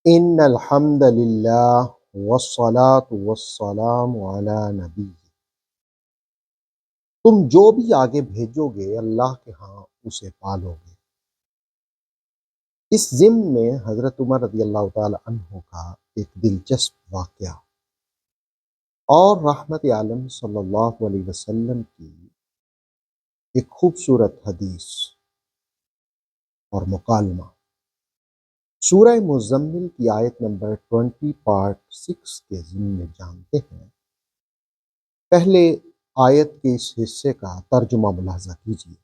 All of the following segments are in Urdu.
ان الحمد للہ والصلاة والسلام علی نبی، تم جو بھی آگے بھیجو گے اللہ کے ہاں اسے پالو گے۔ اس ضمن میں حضرت عمر رضی اللہ تعالی عنہ کا ایک دلچسپ واقعہ اور رحمت عالم صلی اللہ علیہ وسلم کی ایک خوبصورت حدیث اور مکالمہ سورہ مزمل کی آیت نمبر 20 پارٹ 6 کے ضمن میں جانتے ہیں۔ پہلے آیت کے اس حصے کا ترجمہ ملاحظہ کیجیے۔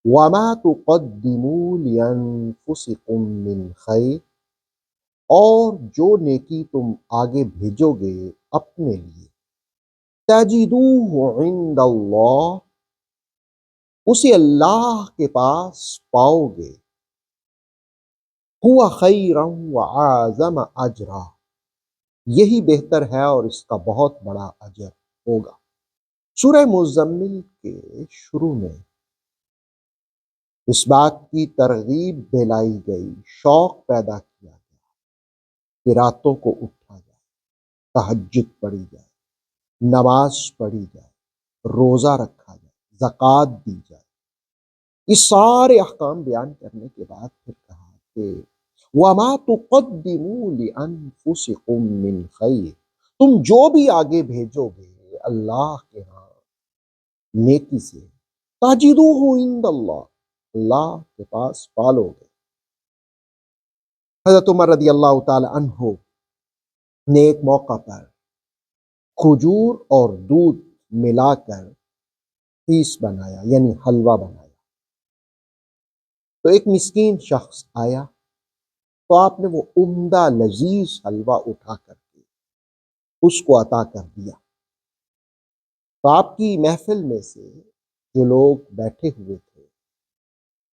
وَمَا تُقَدِّمُوا لِأَنفُسِكُم مِّن خَيْرٍ، اور جو نیکی تم آگے بھیجو گے اپنے لیے، تَجِدُوهُ عِندَ اللَّهِ، اسے اللہ کے پاس پاؤ گے، هُوَ خَيْرًا وَأَعْظَمَ أَجْرًا، یہی بہتر ہے اور اس کا بہت بڑا اجر ہوگا۔ سورہ مزمل کے شروع میں اس بات کی ترغیب دلائی گئی، شوق پیدا کیا گیا کہ راتوں کو اٹھا جائے، تہجد پڑھی جائے، نماز پڑھی جائے، روزہ رکھا جائے، زکوٰۃ دی جائے۔ یہ سارے احکام بیان کرنے کے بعد پھر کہا کہ وَمَا تُقَدِّمُوا لِأَنفُسِكُم مِّن خَيْرٍ، تم جو بھی آگے بھیجو گے اللہ کے ہاں نیکی سے، تَجِدُوهُ عِندَ اللَّهِ، اللہ کے پاس پالو گے۔ حضرت عمر رضی اللہ تعالی عنہ نے ایک موقع پر کھجور اور دودھ ملا کر پیس بنایا، یعنی حلوہ بنایا۔ تو ایک مسکین شخص آیا تو آپ نے وہ عمدہ لذیذ حلوہ اٹھا کر کے اس کو عطا کر دیا۔ تو آپ کی محفل میں سے جو لوگ بیٹھے ہوئے تھے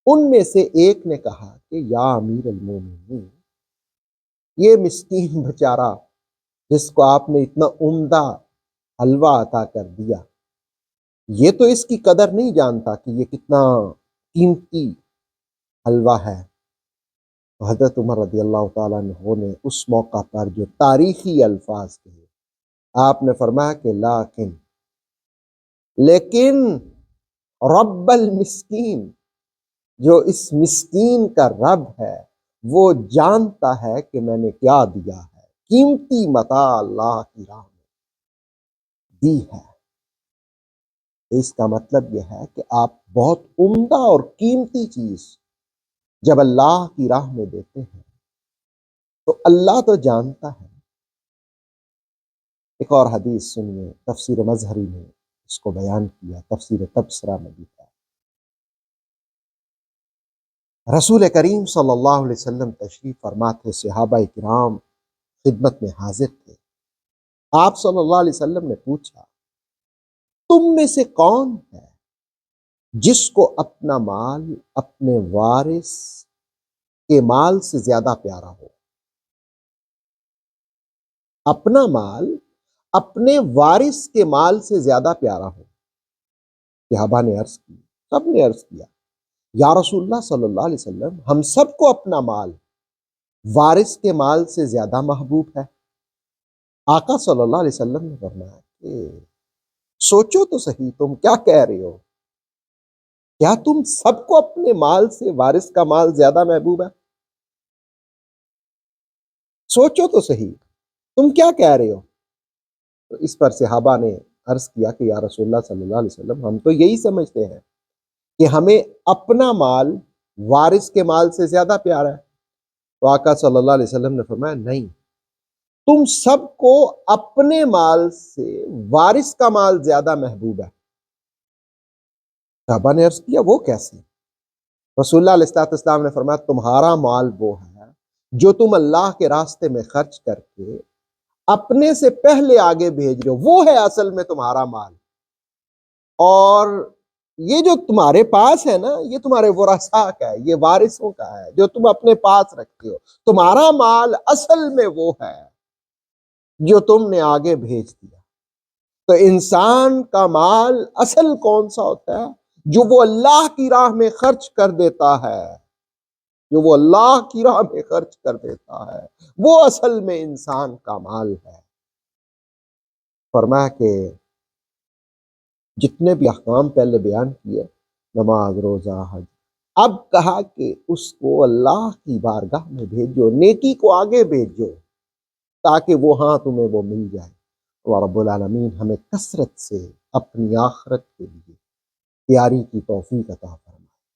ان میں سے ایک نے کہا کہ یا امیر المومنین، یہ مسکین بیچارہ جس کو آپ نے اتنا عمدہ حلوہ عطا کر دیا، یہ تو اس کی قدر نہیں جانتا کہ یہ کتنا قیمتی حلوہ ہے۔ تو حضرت عمر رضی اللہ تعالیٰ عنہ نے اس موقع پر جو تاریخی الفاظ کہے، آپ نے فرمایا کہ لیکن رب المسکین، جو اس مسکین کا رب ہے وہ جانتا ہے کہ میں نے کیا دیا ہے، قیمتی متاع اللہ کی راہ میں دی ہے۔ اس کا مطلب یہ ہے کہ آپ بہت عمدہ اور قیمتی چیز جب اللہ کی راہ میں دیتے ہیں تو اللہ تو جانتا ہے۔ ایک اور حدیث سنیے، تفسیر مظہری نے اس کو بیان کیا، تفسیر تبصرہ میں لکھا، رسول کریم صلی اللہ علیہ وسلم تشریف فرما تھے، صحابہ کرام خدمت میں حاضر تھے۔ آپ صلی اللہ علیہ وسلم نے پوچھا، تم میں سے کون ہے جس کو اپنا مال اپنے وارث کے مال سے زیادہ پیارا ہو؟ اپنا مال اپنے وارث کے مال سے زیادہ پیارا ہو؟ صحابہ نے عرض کی، سب نے عرض کیا، یا رسول اللہ صلی اللہ علیہ وسلم، ہم سب کو اپنا مال وارث کے مال سے زیادہ محبوب ہے۔ آقا صلی اللہ علیہ وسلم نے فرمایا کہ سوچو تو صحیح، تم کیا کہہ رہے ہو؟ کیا تم سب کو اپنے مال سے وارث کا مال زیادہ محبوب ہے؟ سوچو تو صحیح، تم کیا کہہ رہے ہو؟ تو اس پر صحابہ نے عرض کیا کہ یا رسول اللہ صلی اللہ علیہ وسلم، ہم تو یہی سمجھتے ہیں کہ ہمیں اپنا مال وارث کے مال سے زیادہ پیارا ہے۔ تو آقا صلی اللہ علیہ وسلم نے فرمایا نہیں، تم سب کو اپنے مال سے وارث کا مال زیادہ محبوب ہے۔ صحابہ نے عرض کیا وہ کیسے؟ رسول اللہ علیہ السلام نے فرمایا تمہارا مال وہ ہے جو تم اللہ کے راستے میں خرچ کر کے اپنے سے پہلے آگے بھیج رہے ہو، وہ ہے اصل میں تمہارا مال۔ اور یہ جو تمہارے پاس ہے نا، یہ تمہارے ورثاء کا ہے، یہ وارثوں کا ہے جو تم اپنے پاس رکھتے ہو۔ تمہارا مال اصل میں وہ ہے جو تم نے آگے بھیج دیا۔ تو انسان کا مال اصل کون سا ہوتا ہے؟ جو وہ اللہ کی راہ میں خرچ کر دیتا ہے۔ جو وہ اللہ کی راہ میں خرچ کر دیتا ہے وہ اصل میں انسان کا مال ہے۔ فرمایا کہ جتنے بھی احکام پہلے بیان کیے، نماز، روزہ، حج، اب کہا کہ اس کو اللہ کی بارگاہ میں بھیجو، نیکی کو آگے بھیجو تاکہ وہاں تمہیں وہ مل جائے۔ اور رب العالمین ہمیں کثرت سے اپنی آخرت کے لیے تیاری کی توفیق عطا فرمائے۔